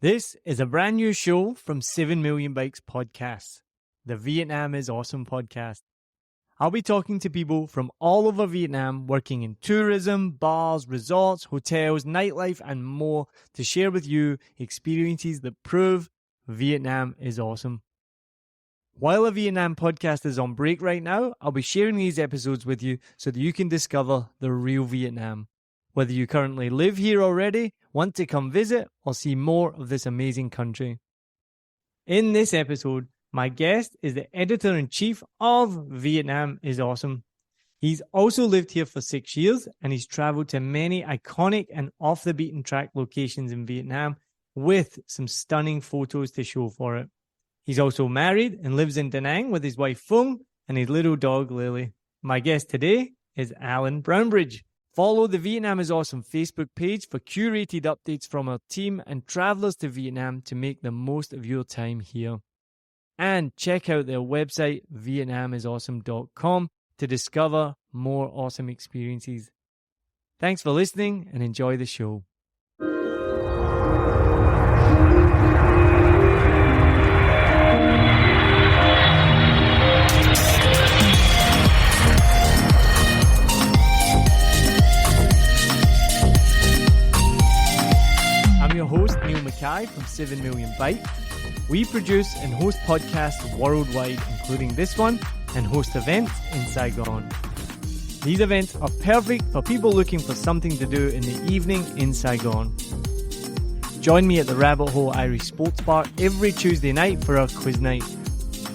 This is a brand new show from 7 Million Bikes Podcasts, the Vietnam is Awesome podcast. I'll be talking to people from all over Vietnam working in tourism, bars, resorts, hotels, nightlife, and more to share with you experiences that prove Vietnam is awesome. While the Vietnam podcast is on break right now, I'll be sharing these episodes with you so that you can discover the real Vietnam. Whether you currently live here already, want to come visit, or see more of this amazing country. In this episode, my guest is the editor-in-chief of Vietnam is Awesome. He's also lived here for 6 years, and he's traveled to many iconic and off-the-beaten-track locations in Vietnam with some stunning photos to show for it. He's also married and lives in Da Nang with his wife Phung and his little dog Lily. My guest today is Alan Brownbridge. Follow the Vietnam is Awesome Facebook page for curated updates from our team and travelers to Vietnam to make the most of your time here. And check out their website, vietnamisawesome.com, to discover more awesome experiences. Thanks for listening and enjoy the show. From 7 Million Bikes. We produce and host podcasts worldwide, including this one, and host events in Saigon. These events are perfect for people looking for something to do in the evening in Saigon. Join me at the Rabbit Hole Irish Sports Bar every Tuesday night for our quiz night.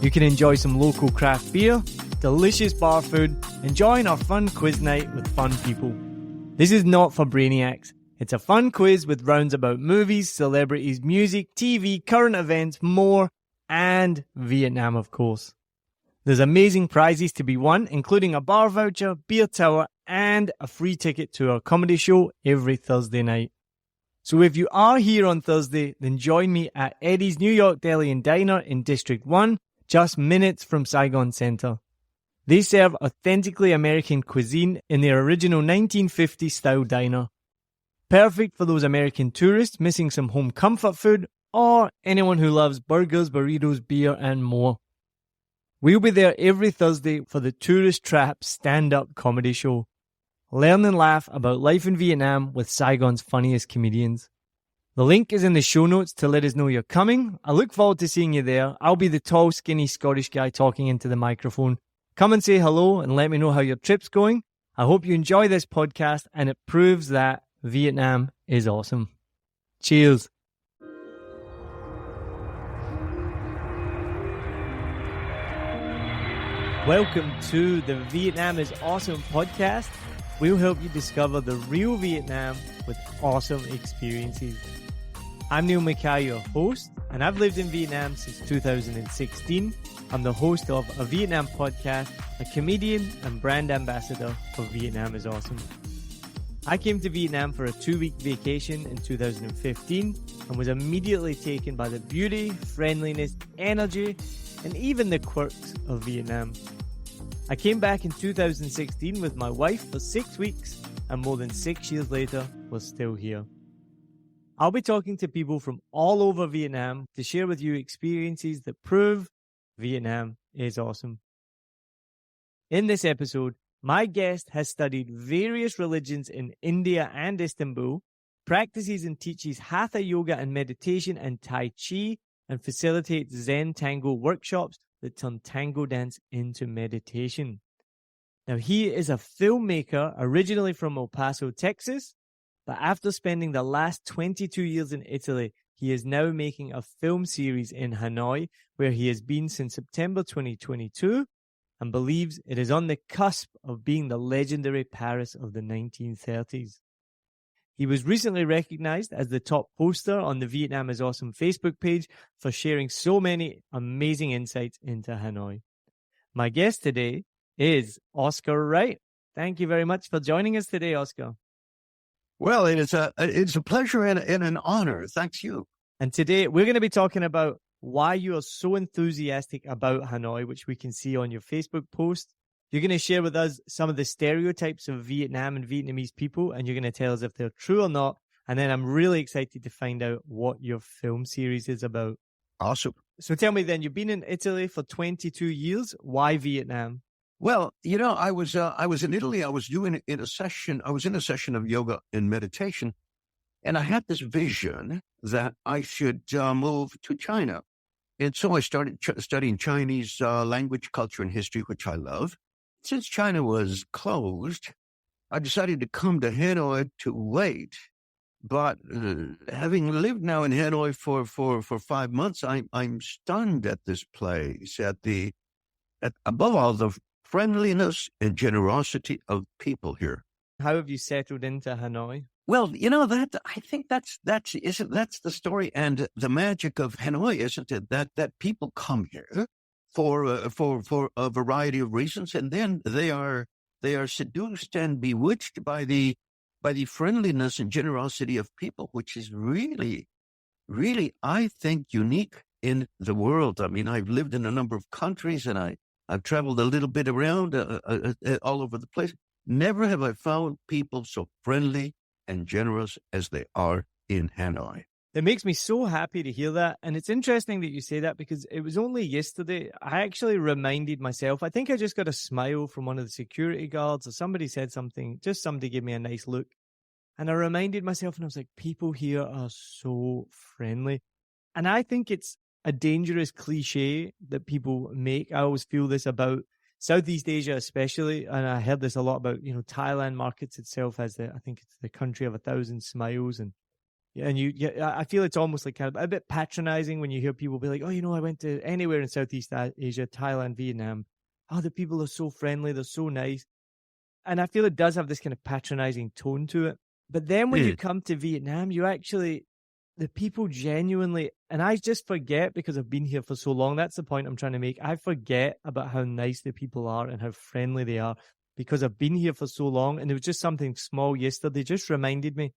You can enjoy some local craft beer, delicious bar food, and join our fun quiz night with fun people. This is not for brainiacs. It's a fun quiz with rounds about movies, celebrities, music, TV, current events, more, and Vietnam, of course. There's amazing prizes to be won, including a bar voucher, beer tower, and a free ticket to our comedy show every Thursday night. So if you are here on Thursday, then join me at Eddie's New York Deli and Diner in District 1, just minutes from Saigon Center. They serve authentically American cuisine in their original 1950s style diner. Perfect for those American tourists missing some home comfort food or anyone who loves burgers, burritos, beer, and more. We'll be there every Thursday for the Tourist Trap stand-up comedy show. Learn and laugh about life in Vietnam with Saigon's funniest comedians. The link is in the show notes to let us know you're coming. I look forward to seeing you there. I'll be the tall, skinny Scottish guy talking into the microphone. Come and say hello and let me know how your trip's going. I hope you enjoy this podcast and it proves that Vietnam is awesome. Cheers. Welcome to the Vietnam is Awesome podcast. We'll help you discover the real Vietnam with awesome experiences. I'm Neil Mackay, your host, and I've lived in Vietnam since 2016. I'm the host of a Vietnam podcast, a comedian and brand ambassador for Vietnam is Awesome. I came to Vietnam for a 2-week vacation in 2015 and was immediately taken by the beauty, friendliness, energy, and even the quirks of Vietnam. I came back in 2016 with my wife for 6 weeks, and more than 6 years later, we're still here. I'll be talking to people from all over Vietnam to share with you experiences that prove Vietnam is awesome. In this episode, my guest has studied various religions in India and Istanbul, practices and teaches hatha yoga and meditation and Tai Chi, and facilitates Zen Tango workshops that turn tango dance into meditation. Now, he is a filmmaker originally from El Paso, Texas, but after spending the last 22 years in Italy, he is now making a film series in Hanoi, where he has been since September 2022, and believes it is on the cusp of being the legendary Paris of the 1930s. He was recently recognized as the top poster on the Vietnam is Awesome Facebook page for sharing so many amazing insights into Hanoi. My guest today is Oscar Wright. Thank you very much for joining us today, Oscar. Well, it's a pleasure and an honor. Thanks you. And today we're going to be talking about why you are so enthusiastic about Hanoi, which we can see on your Facebook post. You're going to share with us some of the stereotypes of Vietnam and Vietnamese people, and you're going to tell us if they're true or not. And then I'm really excited to find out what your film series is about. Awesome. So tell me then, you've been in Italy for 22 years. Why Vietnam? Well, I was in Italy. I was in a session of yoga and meditation, and I had this vision that I should move to China. And so I started studying Chinese language, culture, and history, which I love. Since China was closed, I decided to come to Hanoi to wait. But having lived now in Hanoi for 5 months, I'm stunned at this place, at above all the friendliness and generosity of people here. How have you settled into Hanoi? Well, that I think that's the story and the magic of Hanoi, isn't it? That people come here for a variety of reasons, and then they are seduced and bewitched by the friendliness and generosity of people, which is really, really, I think, unique in the world. I mean, I've lived in a number of countries, and I've traveled a little bit around all over the place. Never have I found people so friendly and generous as they are in Hanoi. It makes me so happy to hear that. And it's interesting that you say that, because it was only yesterday I actually reminded myself, I think I just got a smile from one of the security guards, or somebody said something, just somebody gave me a nice look. And I reminded myself, and I was like, people here are so friendly. And I think it's a dangerous cliche that people make. I always feel this about Southeast Asia especially, and I heard this a lot about, Thailand markets itself as I think it's the country of 1,000 smiles, and I feel it's almost like kind of a bit patronizing when you hear people be like, oh, I went to anywhere in Southeast Asia, Thailand, Vietnam. Oh, the people are so friendly, they're so nice. And I feel it does have this kind of patronizing tone to it. But then when you come to Vietnam, the people genuinely, and I just forget because I've been here for so long. That's the point I'm trying to make. I forget about how nice the people are and how friendly they are because I've been here for so long. And there was just something small yesterday just reminded me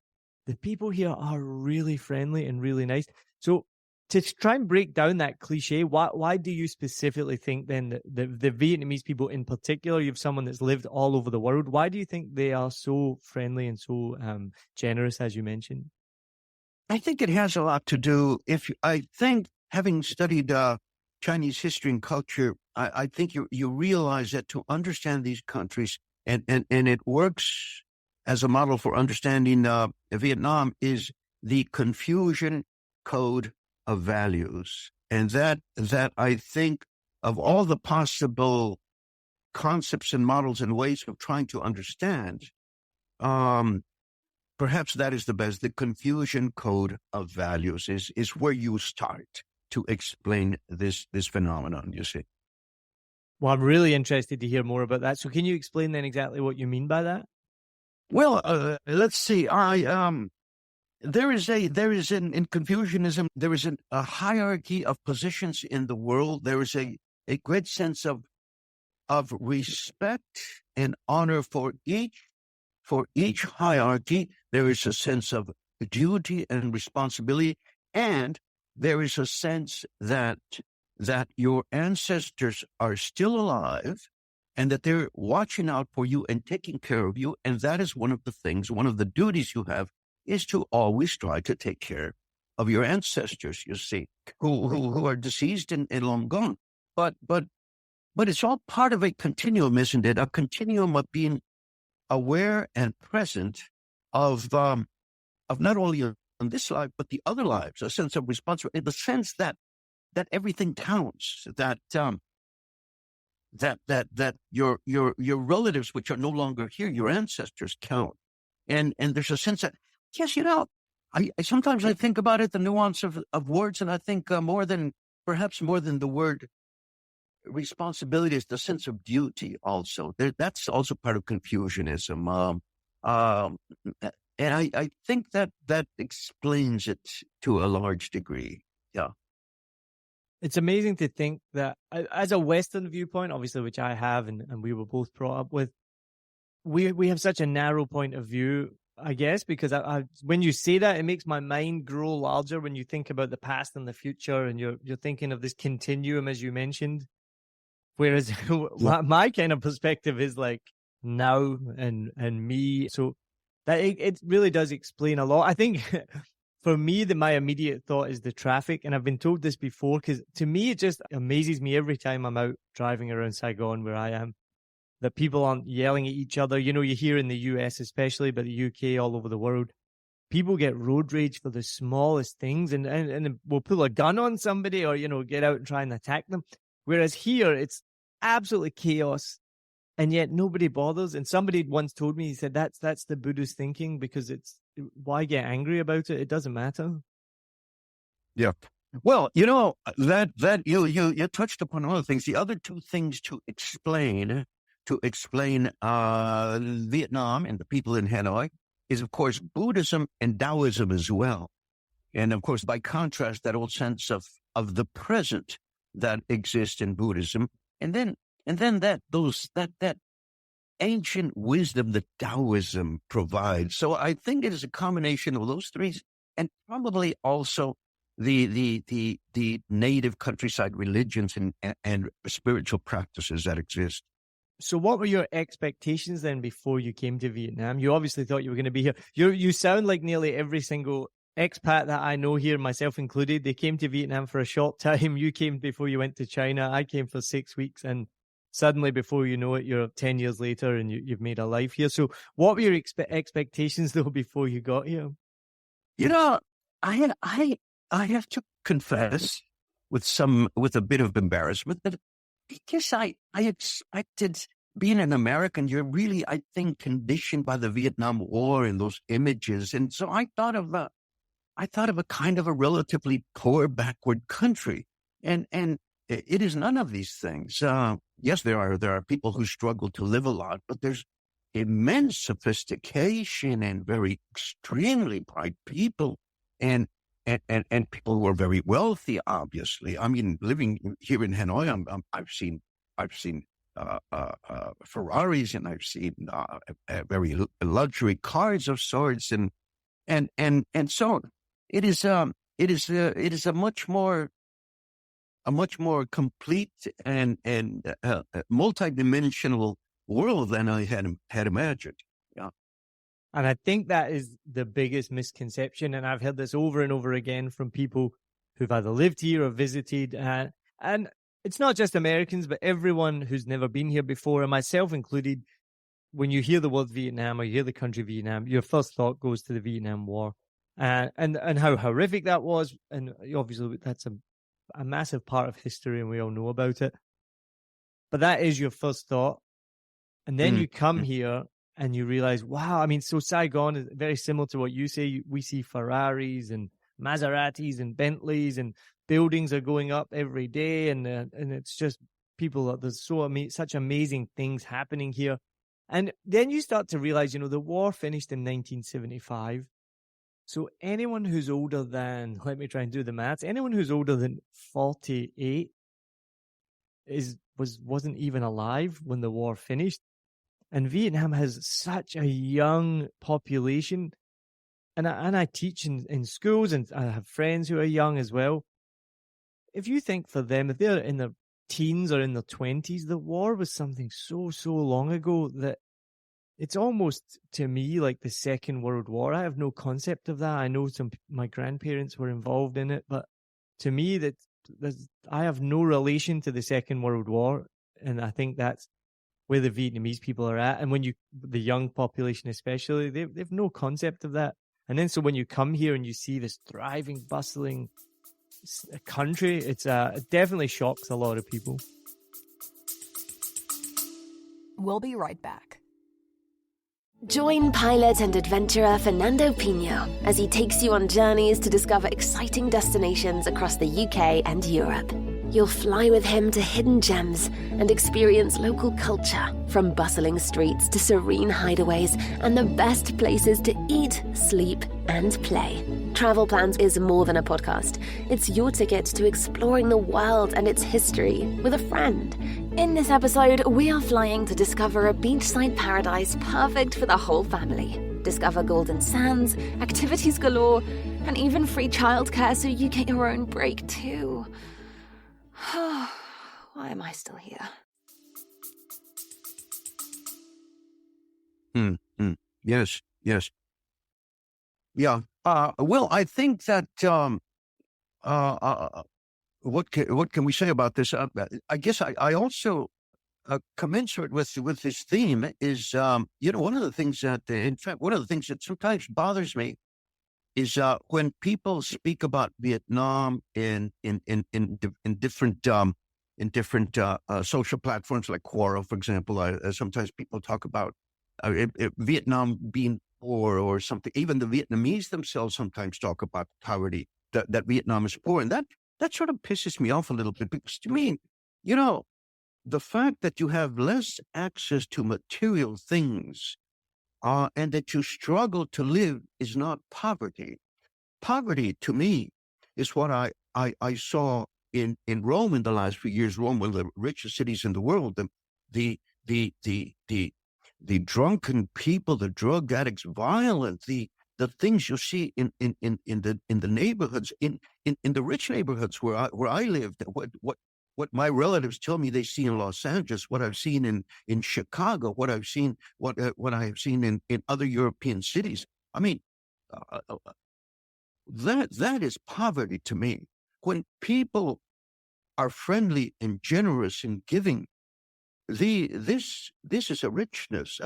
the people here are really friendly and really nice. So to try and break down that cliche, why do you specifically think then that the Vietnamese people in particular, you have someone that's lived all over the world, why do you think they are so friendly and so generous, as you mentioned? I think it has a lot to do. I think having studied Chinese history and culture, I think you realize that to understand these countries, and it works as a model for understanding Vietnam, is the Confucian code of values. And that I think of all the possible concepts and models and ways of trying to understand, perhaps that is the best. The Confucian code of values is where you start to explain this phenomenon, you see. Well, I'm really interested to hear more about that. So can you explain then exactly what you mean by that? Well, let's see. In Confucianism, there is a hierarchy of positions in the world. There is a great sense of respect and honor for each hierarchy. There is a sense of duty and responsibility, and there is a sense that your ancestors are still alive and that they're watching out for you and taking care of you. And that is one of the duties you have, is to always try to take care of your ancestors, you see, who are deceased and long gone. But it's all part of a continuum, isn't it? A continuum of being aware and present of not only on this life, but the other lives, a sense of responsibility, the sense that everything counts, that your relatives, which are no longer here, your ancestors count. And there's a sense that, yes, I sometimes I think about it, the nuance of words, and I think more than the word responsibility is the sense of duty also. That's also part of Confucianism. And I think that explains it to a large degree. Yeah. It's amazing to think that as a Western viewpoint, obviously, which I have and we were both brought up with, we have such a narrow point of view, I guess, because when you say that, it makes my mind grow larger when you think about the past and the future, and you're thinking of this continuum, as you mentioned. Whereas my kind of perspective is like now and me. So That it really does explain a lot. I think for me, my immediate thought is the traffic. And I've been told this before, because to me, it just amazes me every time I'm out driving around Saigon where I am, that people aren't yelling at each other. You hear in the US especially, but the UK, all over the world, people get road rage for the smallest things and will pull a gun on somebody or, get out and try and attack them. Whereas here, it's absolutely chaos. And yet nobody bothers. And somebody once told me, he said, that's the Buddhist thinking, because why get angry about it? It doesn't matter. Yeah. Well, that you touched upon one of the things. The other two things to explain Vietnam and the people in Hanoi is, of course, Buddhism and Taoism as well. And of course, by contrast, that old sense of the present that exists in Buddhism. And then that ancient wisdom that Taoism provides. So I think it is a combination of those three, and probably also the native countryside religions and spiritual practices that exist. So what were your expectations then before you came to Vietnam? You obviously thought you were going to be here. You sound like nearly every single expat that I know here, myself included. They came to Vietnam for a short time. You came before you went to China. I came for 6 weeks, and suddenly, before you know it, you're 10 years later and you've made a life here. So what were your expectations, though, before you got here? I have to confess with a bit of embarrassment that because I expected, being an American, you're really, I think, conditioned by the Vietnam War and those images. And so I thought of a kind of a relatively poor, backward country. And it is none of these things. Yes, there are people who struggle to live a lot, but there's immense sophistication and very extremely bright people and people who are very wealthy. Obviously, I mean, living here in Hanoi, I've seen Ferraris, and I've seen very luxury cars of sorts, and so it is a much more complete and multidimensional world than I had imagined. Yeah. And I think that is the biggest misconception. And I've heard this over and over again from people who've either lived here or visited. And it's not just Americans, but everyone who's never been here before, and myself included. When you hear the word Vietnam or you hear the country Vietnam, your first thought goes to the Vietnam War and how horrific that was. And obviously that's a massive part of history, and we all know about it. But that is your first thought. And then you come here and you realize, wow, I mean, so Saigon is very similar to what you say. We see Ferraris and Maseratis and Bentleys, and buildings are going up every day. And it's just people, there's such amazing things happening here. And then you start to realize, the war finished in 1975. So anyone who's older than, let me try and do the maths, anyone who's older than 48 wasn't even alive when the war finished. And Vietnam has such a young population. And I teach in schools, and I have friends who are young as well. If you think for them, if they're in their teens or in their 20s, the war was something so long ago that it's almost, to me, like the Second World War. I have no concept of that. I know my grandparents were involved in it, but to me, I have no relation to the Second World War. And I think that's where the Vietnamese people are at. And the young population especially, they've no concept of that. And then so when you come here and you see this thriving, bustling country, it definitely shocks a lot of people. We'll be right back. Join pilot and adventurer Fernando Pino as he takes you on journeys to discover exciting destinations across the UK and Europe. You'll fly with him to hidden gems and experience local culture, from bustling streets to serene hideaways and the best places to eat, sleep, and play. Travel Plans is more than a podcast. It's your ticket to exploring the world and its history with a friend. In this episode, we are flying to discover a beachside paradise perfect for the whole family. Discover golden sands, activities galore, and even free childcare so you get your own break too. Why am I still here? Yes. Yeah. Well, I think that uh, uh, what can we say about this? I guess I also commensurate with this theme is one of the things that in fact one of the things that sometimes bothers me is when people speak about Vietnam in different social platforms like Quora, for example. Sometimes people talk about Vietnam being poor or something. Even the Vietnamese themselves sometimes talk about poverty, that Vietnam is poor, and that sort of pisses me off a little bit because to me, you know, the fact that you have less access to material things and that you struggle to live is not poverty. Poverty to me is what I saw in Rome in the last few years. Rome, one of the richest cities in the world. The the the the the drunken people, the drug addicts, violent, the things you see in the neighborhoods, in the rich neighborhoods where I lived, what my relatives tell me they see in Los Angeles, what I've seen in Chicago, what I have seen in other European cities. I mean, uh, uh, that is poverty to me. When people are friendly and generous and giving, this is a richness,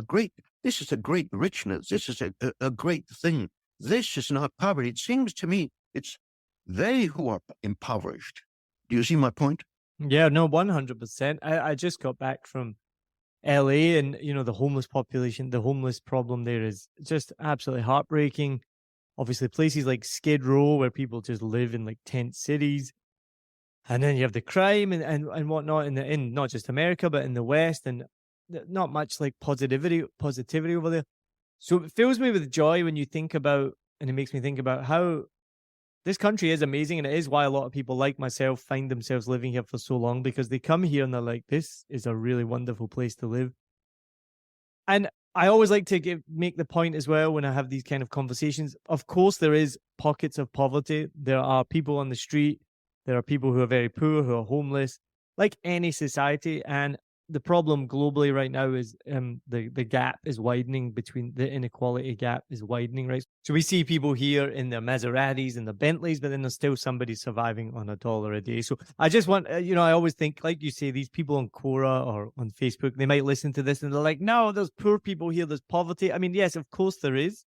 this is a great richness. This is a great thing. This is not poverty. It seems to me it's they who are impoverished. Do you see my point? Yeah, no, 100%. I just got back from LA, and the homeless population, the homeless problem there is just absolutely heartbreaking. Obviously, places like Skid Row where people just live in like tent cities. And then you have the crime and whatnot in not just America, but in the West, and not much like positivity over there. So it fills me with joy when you think about, and it makes me think about how this country is amazing, and it is why a lot of people like myself find themselves living here for so long, because they come here and they're like, this is a really wonderful place to live. And I always like to make the point as well when I have these kind of conversations. Of course, there is pockets of poverty. There are people on the street. There are people who are very poor, who are homeless, like any society. And the problem globally right now is the gap is widening, between the inequality gap is widening, right? So we see people here in their Maseratis and their Bentleys, but then there's still somebody surviving on $1 a day. So I just want, I always think, like you say, these people on Quora or on Facebook, they might listen to this and they're like, no, there's poor people here, there's poverty. I mean, yes, of course there is,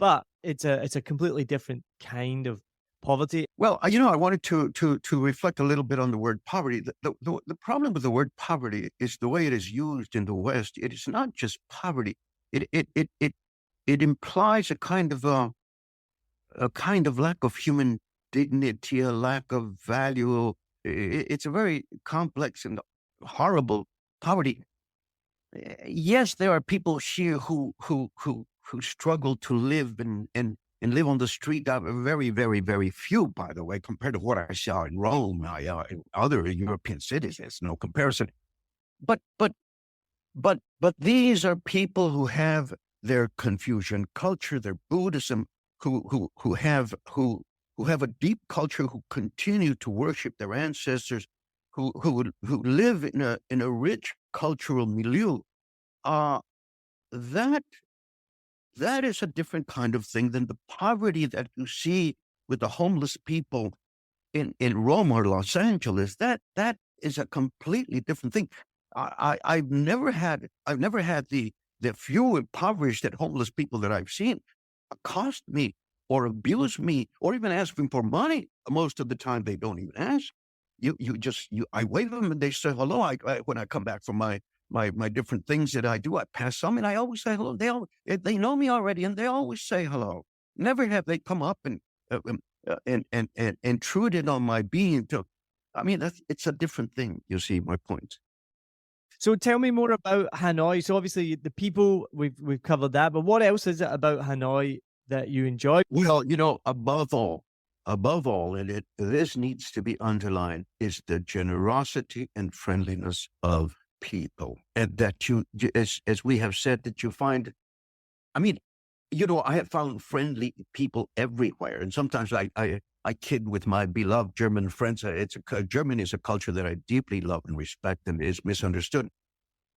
but it's a completely different kind of poverty. Well, I wanted to reflect a little bit on the word poverty. The problem with the word poverty is the way it is used in the West. It is not just poverty. It implies a kind of lack of human dignity, a lack of value. It's a very complex and horrible poverty. Yes, there are people here who struggle to live and live on the street. Very, very, very few, by the way, compared to what I saw in Rome, in other European cities. There's no comparison. But these are people who have their Confucian culture, their Buddhism, who have a deep culture, who continue to worship their ancestors, who live in a rich cultural milieu. That is a different kind of thing than the poverty that you see with the homeless people in Rome or Los Angeles. That is a completely different thing. I've never had the few impoverished and homeless people that I've seen accost me or abuse me or even ask me for money. Most of the time, they don't even ask. I wave them and they say hello. When I come back from my different things that I do, I pass some and I always say hello. They know me already and they always say hello. Never have they come up and intruded on my being. I mean, it's a different thing. You see my point. So tell me more about Hanoi. So obviously the people, we've covered that, but what else is it about Hanoi that you enjoy? Well, above all, and this needs to be underlined, is the generosity and friendliness of people, and that as we have said, that you find. I mean, I have found friendly people everywhere, and sometimes I kid with my beloved German friends. Germany is a culture that I deeply love and respect, and is misunderstood.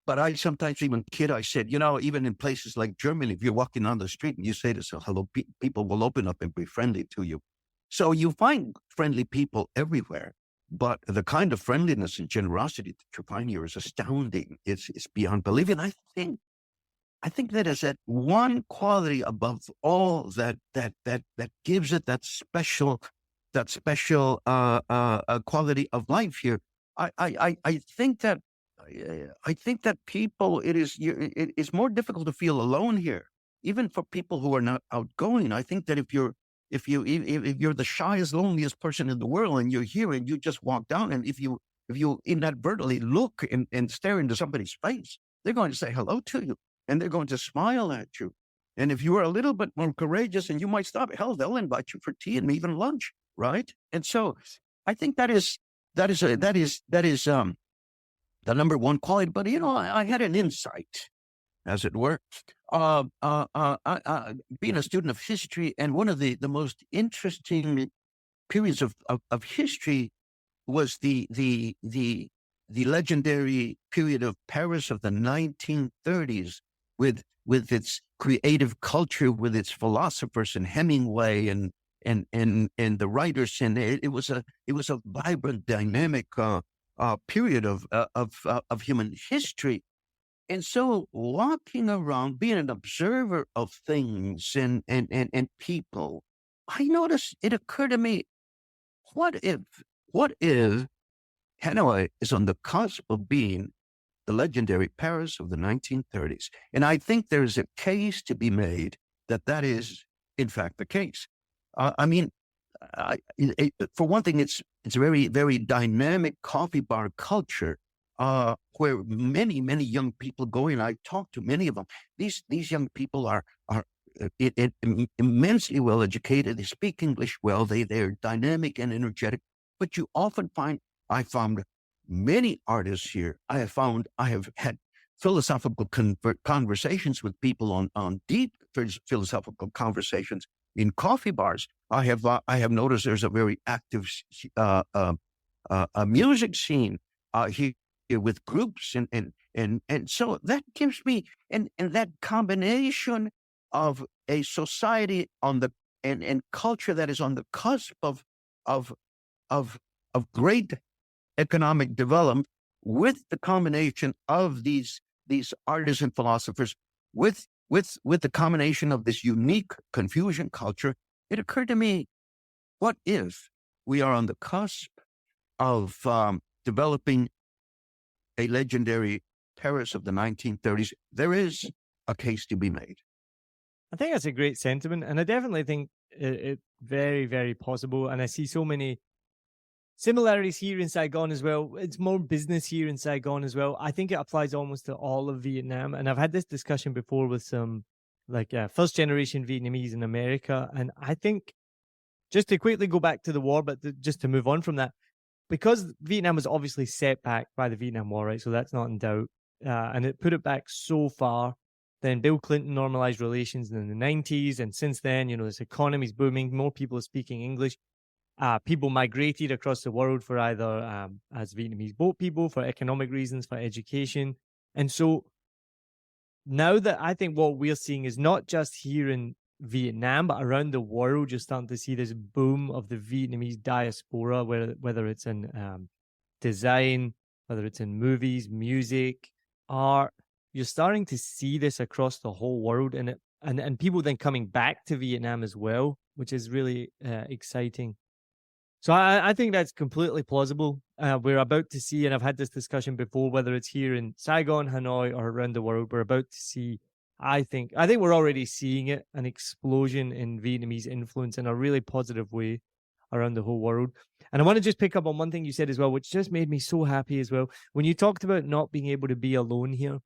But I sometimes even kid, I said, even in places like Germany, if you're walking on the street and you say to yourself, hello, people will open up and be friendly to you. So you find friendly people everywhere, but the kind of friendliness and generosity that you find here is astounding. It's beyond belief. And I think that is that one quality above all that gives it that special quality of life here. I think that people, it is more difficult to feel alone here, even for people who are not outgoing. I think that if you're the shyest, loneliest person in the world, and you're here and you just walk down, and if you inadvertently look and stare into somebody's face, they're going to say hello to you, and they're going to smile at you. And if you are a little bit more courageous, and you might stop, hell, they'll invite you for tea and even lunch, right? And so, I think that is the number one quality. But I had an insight, as it were, being a student of history, and one of the most interesting periods of history was the legendary period of Paris of the 1930s, with its creative culture, with its philosophers and Hemingway and the writers, and it was a vibrant, dynamic period of human history. And so, walking around, being an observer of things and people, I noticed, it occurred to me, what if Hanoi is on the cusp of being the legendary Paris of the 1930s? And I think there's a case to be made that is, in fact, the case. For one thing, it's a very, very dynamic coffee bar culture, where many young people go in. I talk to many of them. These young people are immensely well educated. They speak English well. They're dynamic and energetic. But you often find, I found many artists here. I have had philosophical conversations with people on deep philosophical conversations in coffee bars. I have noticed there's a very active a music scene here with groups, and so that gives me, and that combination of a society and culture that is on the cusp of great economic development, with the combination of these artists and philosophers, with the combination of this unique Confucian culture. It occurred to me, what if we are on the cusp of developing a legendary Paris of the 1930s? There is a case to be made. I think that's a great sentiment, and I definitely think it's very, very possible. And I see so many similarities here in Saigon as well. It's more business here in Saigon as well. I think it applies almost to all of Vietnam. And I've had this discussion before with some first generation Vietnamese in America. And I think, just to quickly go back to the war, but just to move on from that, because Vietnam was obviously set back by the Vietnam War, right? So that's not in doubt. And it put it back so far. Then Bill Clinton normalized relations in the 90s. And since then, this economy's booming. More people are speaking English. People migrated across the world for either as Vietnamese boat people, for economic reasons, for education. And so now that I think what we're seeing is not just here in Vietnam, but around the world, you're starting to see this boom of the Vietnamese diaspora, whether it's in design, whether it's in movies, music, art. You're starting to see this across the whole world, and people then coming back to Vietnam as well, which is really exciting. So I think that's completely plausible. We're about to see, and I've had this discussion before, whether it's here in Saigon, Hanoi, or around the world, we're about to see, I think we're already seeing it, an explosion in Vietnamese influence in a really positive way around the whole world. And I want to just pick up on one thing you said as well, which just made me so happy as well. When you talked about not being able to be alone here,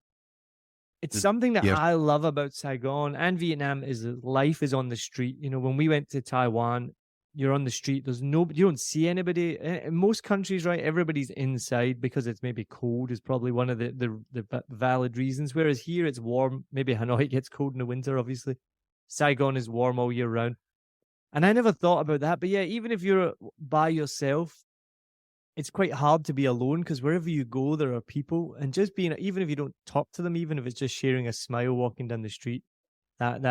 it's something that I love about Saigon and Vietnam, is that life is on the street. When we went to Taiwan, you're on the street. There's nobody. You don't see anybody. In most countries, right, everybody's inside because it's maybe cold, is probably one of the valid reasons. Whereas here it's warm. Maybe Hanoi gets cold in the winter, obviously. Saigon is warm all year round. And I never thought about that. But yeah, even if you're by yourself, it's quite hard to be alone because wherever you go, there are people, and just being, even if you don't talk to them, even if it's just sharing a smile walking down the street, that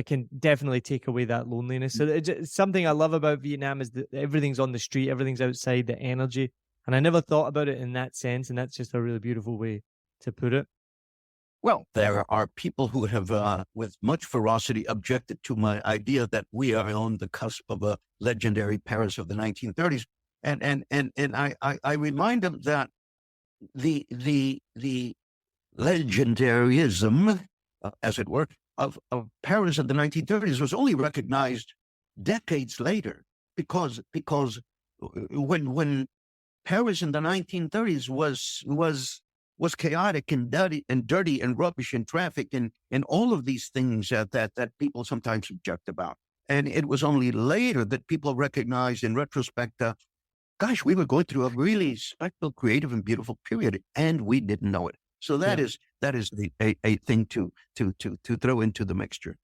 can definitely take away that loneliness. So something I love about Vietnam is that everything's on the street, everything's outside, the energy, and I never thought about it in that sense, and that's just a really beautiful way to put it. Well, there are people who have, with much ferocity, objected to my idea that we are on the cusp of a legendary Paris of the 1930s, and I remind them that the legendaryism, as it were, of Paris of the 1930s was only recognized decades later, because when Paris in the 1930s was chaotic and dirty and rubbish and traffic and all of these things that people sometimes object about. And it was only later that people recognized in retrospect, gosh, we were going through a really special, creative, and beautiful period, and we didn't know it. So that is a thing to throw into the mixture.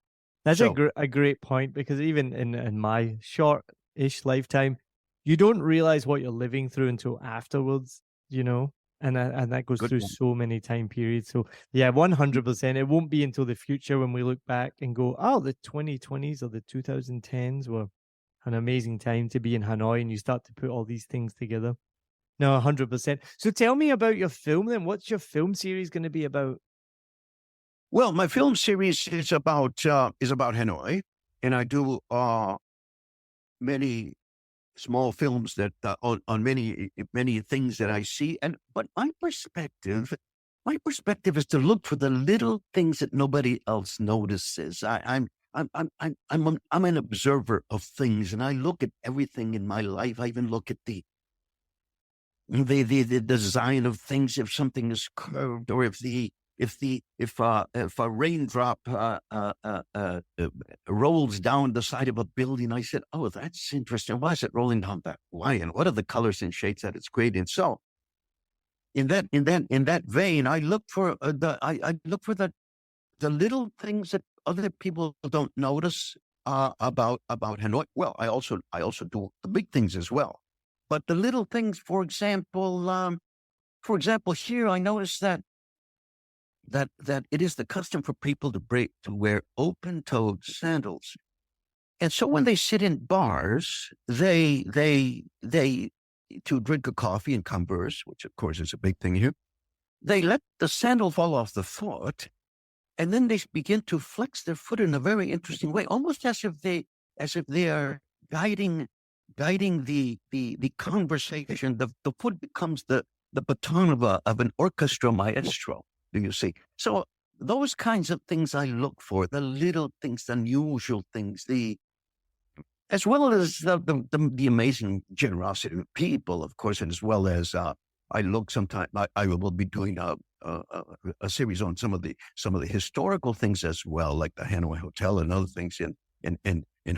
That's a great point, because even in my short-ish lifetime, you don't realize what you're living through until afterwards, you know, and that goes through so many time periods. So yeah, 100%. It won't be until the future when we look back and go, oh, the 2020s or the 2010s were an amazing time to be in Hanoi, and you start to put all these things together. No, 100%. So tell me about your film then. What's your film series going to be about? Well, my film series is about Hanoi, and I do many small films that on many things that I see. But my perspective is to look for the little things that nobody else notices. I'm an observer of things, and I look at everything in my life. I even look at the design of things. If something is curved, or if a raindrop rolls down the side of a building, I said, "Oh, that's interesting. Why is it rolling down that? Why? And what are the colors and shades that it's creating?" So, in that vein, I look for the little things that other people don't notice about Hanoi. Well, I also do the big things as well. But the little things, for example, here I noticed that it is the custom for people to wear open-toed sandals, and so when they sit in bars, they to drink a coffee and converse, which of course is a big thing here, they let the sandal fall off the foot, and then they begin to flex their foot in a very interesting way, almost as if they are guiding the conversation. The foot becomes the baton of an orchestra maestro. Do you see? So those kinds of things I look for, the little things, the unusual things, as well as the amazing generosity of people, of course, and as well as I look sometime. I will be doing a series on some of the historical things as well, like the Hanoi Hotel and other things in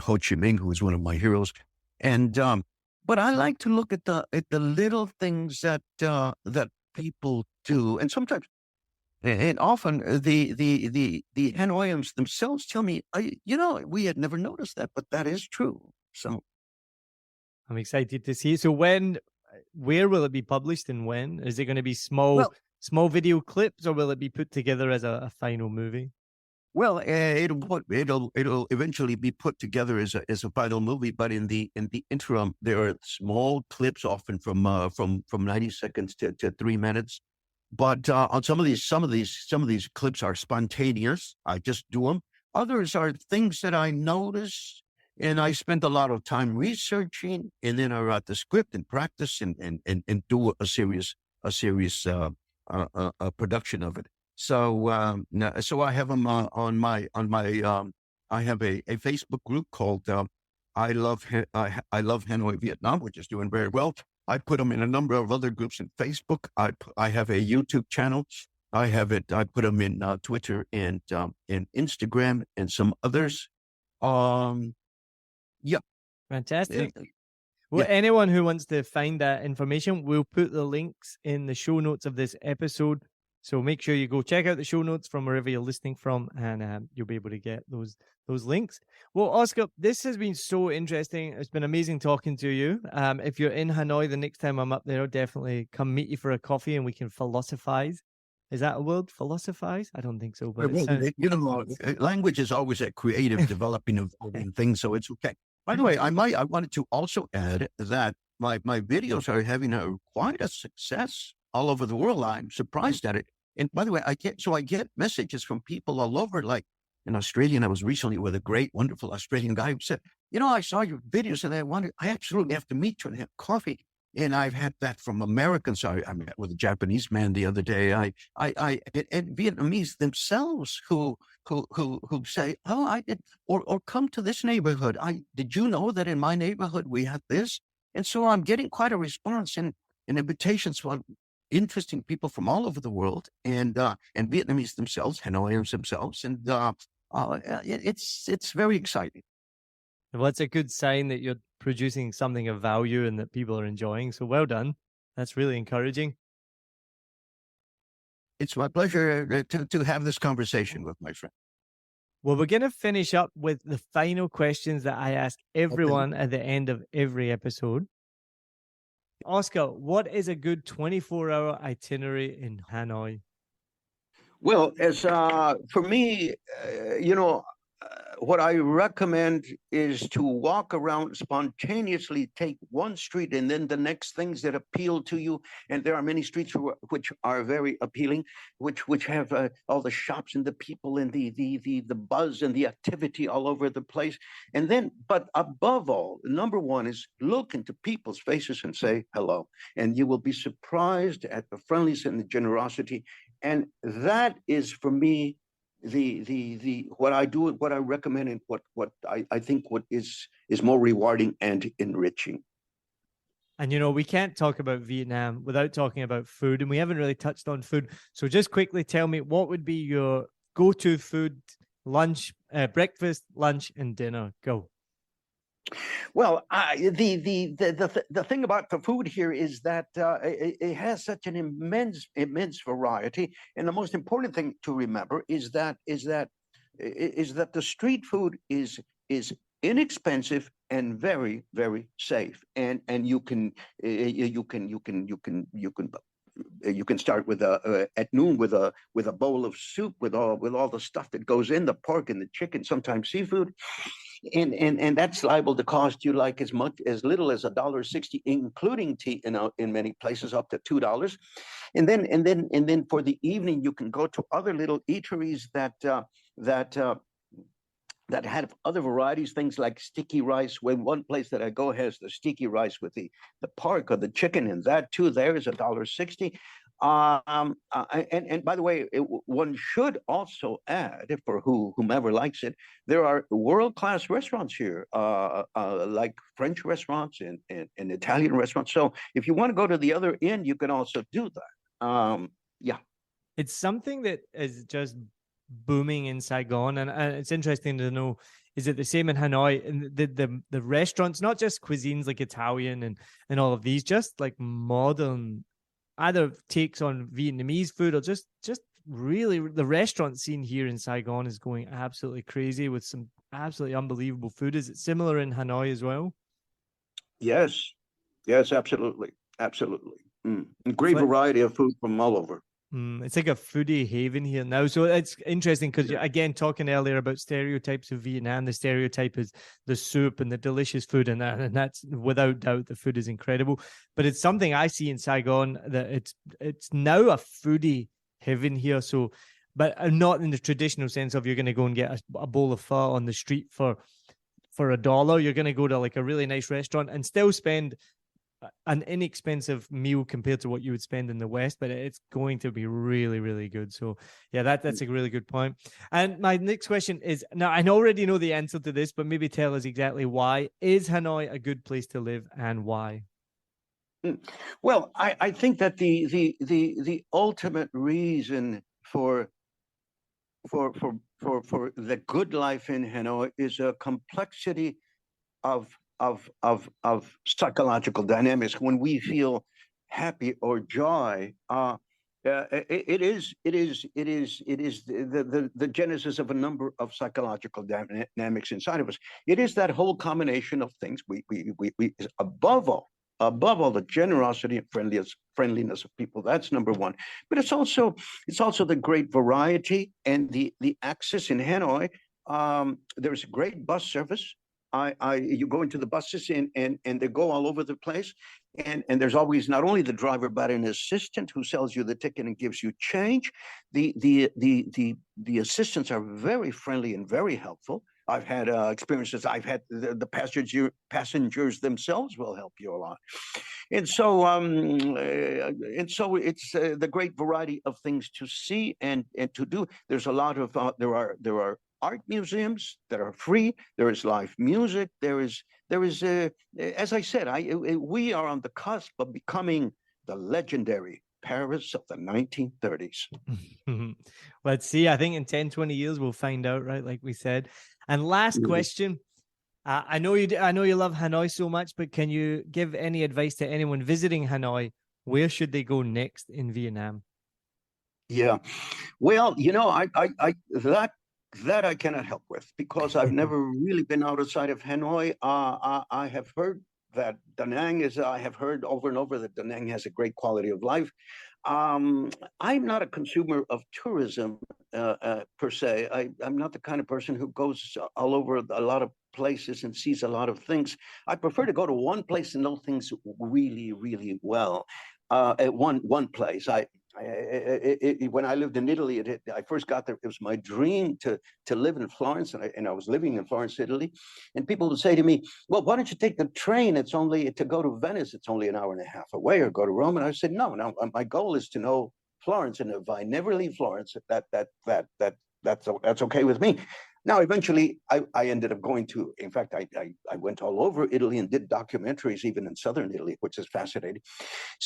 Ho Chi Minh, who is one of my heroes. And but I like to look at the little things that people do, and sometimes. And often the Hanoians themselves tell me, we had never noticed that, but that is true. So I'm excited to see it. So where will it be published, and when? Is it going to be small video clips, or will it be put together as a final movie? Well, it'll eventually be put together as a final movie, but in the interim, there are small clips, often from 90 seconds to 3 minutes. But on some of these clips are spontaneous. I just do them. Others are things that I notice, and I spend a lot of time researching, and then I write the script and practice and do a serious production of it. So so I have them on my I have a Facebook group called I love Hanoi, Vietnam, which is doing very well. I put them in a number of other groups in Facebook. I have a YouTube channel. I put them in Twitter and Instagram and some others. Yeah. Fantastic. Well, anyone who wants to find that information, we'll put the links in the show notes of this episode. So make sure you go check out the show notes from wherever you're listening from, and you'll be able to get those links. Well, Oscar, this has been so interesting. It's been amazing talking to you. If you're in Hanoi the next time I'm up there, I'll definitely come meet you for a coffee and we can philosophize. Is that a word? Philosophize? I don't think so. But language is always a creative developing of things, so it's okay. By the way, I wanted to also add that my videos are having quite a success all over the world. I'm surprised at it. And by the way, I get messages from people all over, like in Australia. And I was recently with a great, wonderful Australian guy who said, I saw your videos and I absolutely have to meet you and have coffee. And I've had that from Americans. I met with a Japanese man the other day. And Vietnamese themselves who say, "Oh, I did," or come to this neighborhood. Did you know that in my neighborhood we had this? And so I'm getting quite a response and invitations from interesting people from all over the world, and Vietnamese themselves, Hanoians themselves, and it's very exciting. Well, it's a good sign that you're producing something of value and that people are enjoying. So well done. That's really encouraging. It's my pleasure to have this conversation with my friend. Well, we're going to finish up with the final questions that I ask everyone at the end of every episode. Oscar, what is a good 24-hour itinerary in Hanoi? Well, as for me, what I recommend is to walk around, spontaneously take one street and then the next things that appeal to you. And there are many streets which are very appealing, which have all the shops and the people and the buzz and the activity all over the place. And then, but above all, number one is look into people's faces and say hello. And you will be surprised at the friendliness and the generosity. And that is, for me, the what I do, what I recommend, and what I think what is more rewarding and enriching. And we can't talk about Vietnam without talking about food, and we haven't really touched on food. So just quickly tell me, what would be your go-to food, lunch, breakfast, lunch, and dinner? Go. Well, the thing about the food here is that it has such an immense variety, and the most important thing to remember is that the street food is inexpensive and very, very safe, and you can start with at noon with a bowl of soup with all the stuff that goes in, the pork and the chicken, sometimes seafood. And that's liable to cost you like as little as $1.60, including tea in many places up to $2. And then for the evening you can go to other little eateries that have other varieties, things like sticky rice. When one place that I go has the sticky rice with the pork or the chicken, and that too there is $1.60. And by the way, one should also add, for whomever likes it, there are world-class restaurants here, like French restaurants and Italian restaurants. So if you want to go to the other end, you can also do that. Yeah. It's something that is just booming in Saigon, and it's interesting to know, is it the same in Hanoi? And the restaurants, not just cuisines like Italian and all of these, just like modern either takes on Vietnamese food, or just really the restaurant scene here in Saigon is going absolutely crazy with some absolutely unbelievable food. Is it similar in Hanoi as well? Yes, absolutely. Great variety of food from all over. It's like a foodie haven here now. So it's interesting because, again, talking earlier about stereotypes of Vietnam, the stereotype is the soup and the delicious food, and that's without doubt the food is incredible. But it's something I see in Saigon that it's now a foodie heaven here. So, but not in the traditional sense of you're going to go and get a bowl of pho on the street for $1. You're going to go to like a really nice restaurant and still spend an inexpensive meal compared to what you would spend in the West, but it's going to be really, really good. So yeah, that's a really good point. And my next question is, now I already know the answer to this, but maybe tell us exactly why. Is Hanoi a good place to live, and why? Well, I think that the ultimate reason for the good life in Hanoi is a complexity of psychological dynamics. When we feel happy or joy, It is the genesis of a number of psychological dynamics inside of us. It is that whole combination of things. We above all, the generosity and friendliness of people. That's number one. But it's also the great variety and the access in Hanoi. There's a great bus service. You go into the buses and they go all over the place. And there's always not only the driver but an assistant who sells you the ticket and gives you change. The assistants are very friendly and very helpful. I've had experiences. I've had the passengers themselves will help you a lot, and so it's the great variety of things to see and to do. There's a lot of there are art museums that are free. There is live music. There is as I said, we are on the cusp of becoming the legendary Paris of the 1930s. Let's see. I think in 10, 20 years, we'll find out, right? Like we said. And last question. I know you love Hanoi so much, but can you give any advice to anyone visiting Hanoi? Where should they go next in Vietnam? Yeah. Well, that I cannot help with because I've never really been outside of Hanoi. I have heard that Da Nang I have heard over and over that Da Nang has a great quality of life. I'm not a consumer of tourism per se. I'm not the kind of person who goes all over a lot of places and sees a lot of things. I prefer to go to one place and know things really, really well. At one place, when I lived in Italy, I first got there. It was my dream to live in Florence, and I was living in Florence, Italy. And people would say to me, "Well, why don't you take the train? It's only to go to Venice. It's only an hour and a half away, or go to Rome." And I said, "No. My goal is to know Florence, and if I never leave Florence, that's okay with me." Now, eventually, I ended up going to. In fact, I went all over Italy and did documentaries, even in southern Italy, which is fascinating.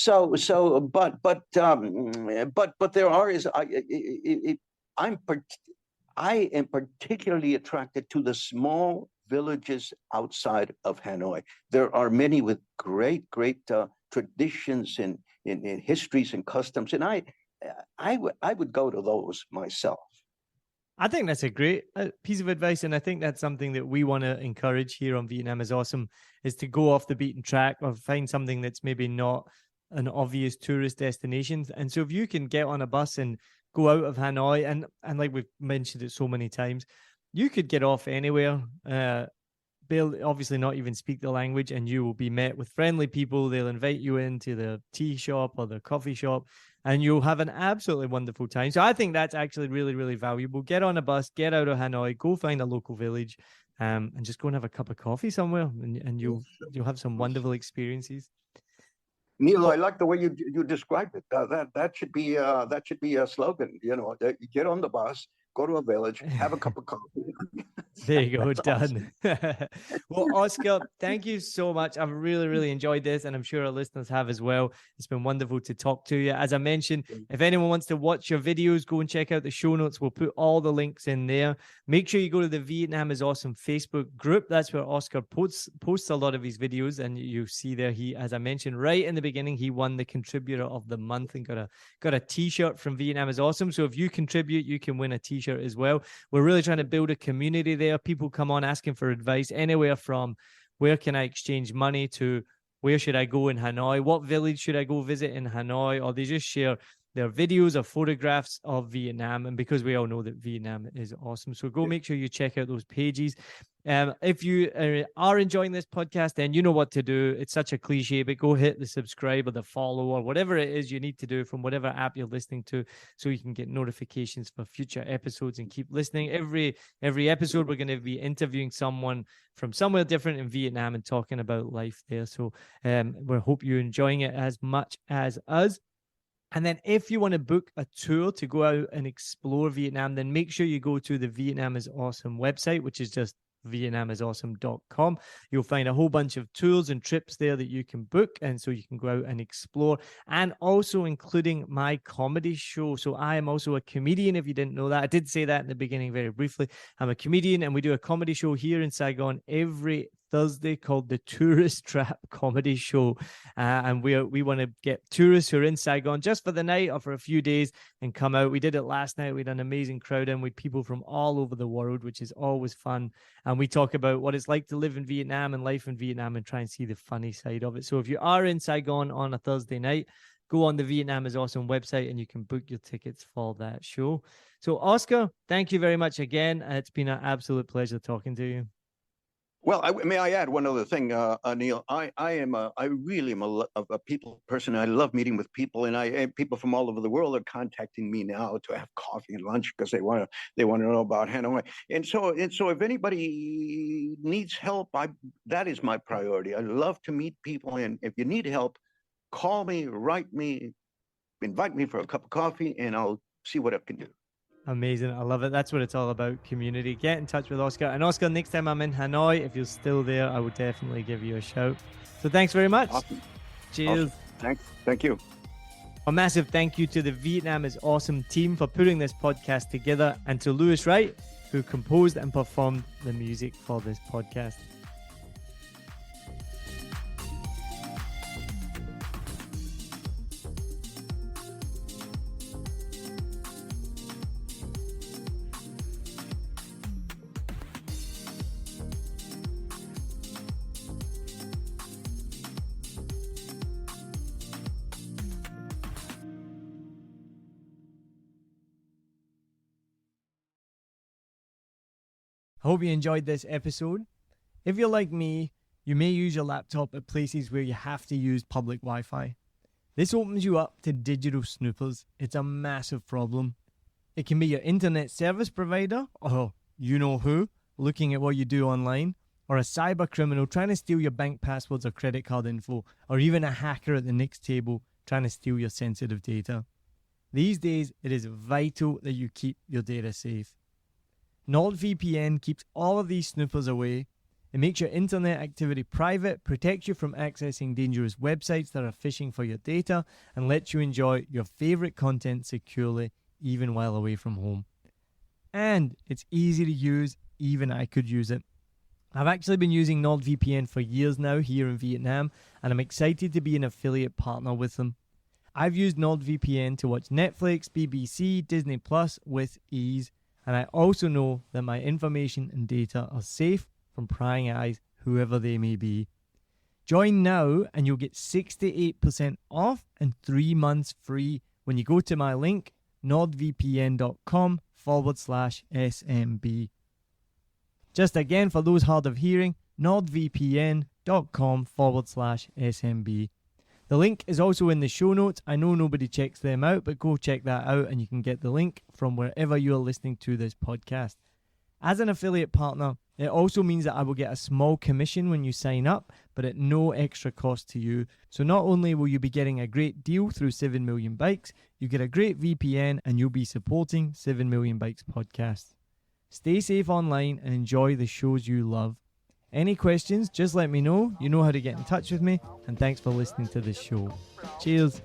But there are I am particularly attracted to the small villages outside of Hanoi. There are many with great traditions in histories and customs, and I would go to those myself. I think that's a great piece of advice. And I think that's something that we want to encourage here on Vietnam is Awesome, is to go off the beaten track or find something that's maybe not an obvious tourist destination. And so if you can get on a bus and go out of Hanoi, and like we've mentioned it so many times, you could get off anywhere, obviously not even speak the language, and you will be met with friendly people. They'll invite you into the tea shop or the coffee shop, and you'll have an absolutely wonderful time. So I think that's actually really, really valuable. Get on a bus, get out of Hanoi, go find a local village, and just go and have a cup of coffee somewhere, and you'll have some wonderful experiences. Neil, I like the way you described it. That should be a slogan. Get on the bus, go to a village, have a cup of coffee. There you go, done. Well, Oscar, thank you so much. I've really, really enjoyed this, and I'm sure our listeners have as well. It's been wonderful to talk to you. As I mentioned, if anyone wants to watch your videos, go and check out the show notes. We'll put all the links in there. Make sure you go to the Vietnam is Awesome Facebook group. That's where Oscar posts a lot of his videos, and you see there, as I mentioned right in the beginning, he won the Contributor of the Month and got a t-shirt from Vietnam is Awesome. So if you contribute, you can win a t-shirt as well. We're really trying to build a community there. People come on asking for advice anywhere from where can I exchange money to where should I go in Hanoi, what village should I go visit in Hanoi, or they just share their videos or photographs of Vietnam. And because we all know that Vietnam is awesome, so go make sure you check out those pages. If you are enjoying this podcast, then you know what to do. It's such a cliche, but go hit the subscribe or the follow or whatever it is you need to do from whatever app you're listening to, so you can get notifications for future episodes and keep listening. Every episode, we're going to be interviewing someone from somewhere different in Vietnam and talking about life there. So we hope you're enjoying it as much as us. And then if you want to book a tour to go out and explore Vietnam, then make sure you go to the Vietnam is Awesome website, which is just vietnamisawesome.com. You'll find a whole bunch of tours and trips there that you can book, and so you can go out and explore, and also including my comedy show. So I am also a comedian, if you didn't know that. I did say that in the beginning very briefly. I'm a comedian, and we do a comedy show here in Saigon every Thursday called the Tourist Trap Comedy Show. And we want to get tourists who are in Saigon just for the night or for a few days and come out. We did it last night. We had an amazing crowd in with people from all over the world, which is always fun. And we talk about what it's like to live in Vietnam and life in Vietnam and try and see the funny side of it. So if you are in Saigon on a Thursday night, go on the Vietnam is Awesome website and you can book your tickets for that show. So, Oscar, thank you very much again. It's been an absolute pleasure talking to you. Well, may I add one other thing, Neil? I really am a people person. I love meeting with people, and people from all over the world are contacting me now to have coffee and lunch because they want to know about Hanoi. And so if anybody needs help, that is my priority. I love to meet people, and if you need help, call me, write me, invite me for a cup of coffee, and I'll see what I can do. Amazing. I love it. That's what it's all about, community. Get in touch with Oscar. And Oscar, next time I'm in Hanoi, if you're still there, I would definitely give you a shout. So thanks very much. Awesome. Cheers. Awesome. Thanks. Thank you. A massive thank you to the Vietnam is Awesome team for putting this podcast together, and to Lewis Wright, who composed and performed the music for this podcast. I hope you enjoyed this episode. If you're like me, you may use your laptop at places where you have to use public Wi-Fi. This opens you up to digital snoopers. It's a massive problem. It can be your internet service provider, or you know who, looking at what you do online, or a cyber criminal trying to steal your bank passwords or credit card info, or even a hacker at the next table trying to steal your sensitive data. These days, it is vital that you keep your data safe. NordVPN keeps all of these snoopers away. It makes your internet activity private, protects you from accessing dangerous websites that are phishing for your data, and lets you enjoy your favorite content securely, even while away from home. And it's easy to use, even I could use it. I've actually been using NordVPN for years now here in Vietnam, and I'm excited to be an affiliate partner with them. I've used NordVPN to watch Netflix, BBC, Disney Plus with ease. And I also know that my information and data are safe from prying eyes, whoever they may be. Join now and you'll get 68% off and 3 months free when you go to my link, nordvpn.com/SMB. Just again, for those hard of hearing, nordvpn.com/SMB. The link is also in the show notes. I know nobody checks them out, but go check that out and you can get the link from wherever you are listening to this podcast. As an affiliate partner, it also means that I will get a small commission when you sign up, but at no extra cost to you. So not only will you be getting a great deal through 7 Million Bikes, you get a great VPN and you'll be supporting 7 Million Bikes podcast. Stay safe online and enjoy the shows you love. Any questions, just let me know. You know how to get in touch with me. And thanks for listening to this show. Cheers.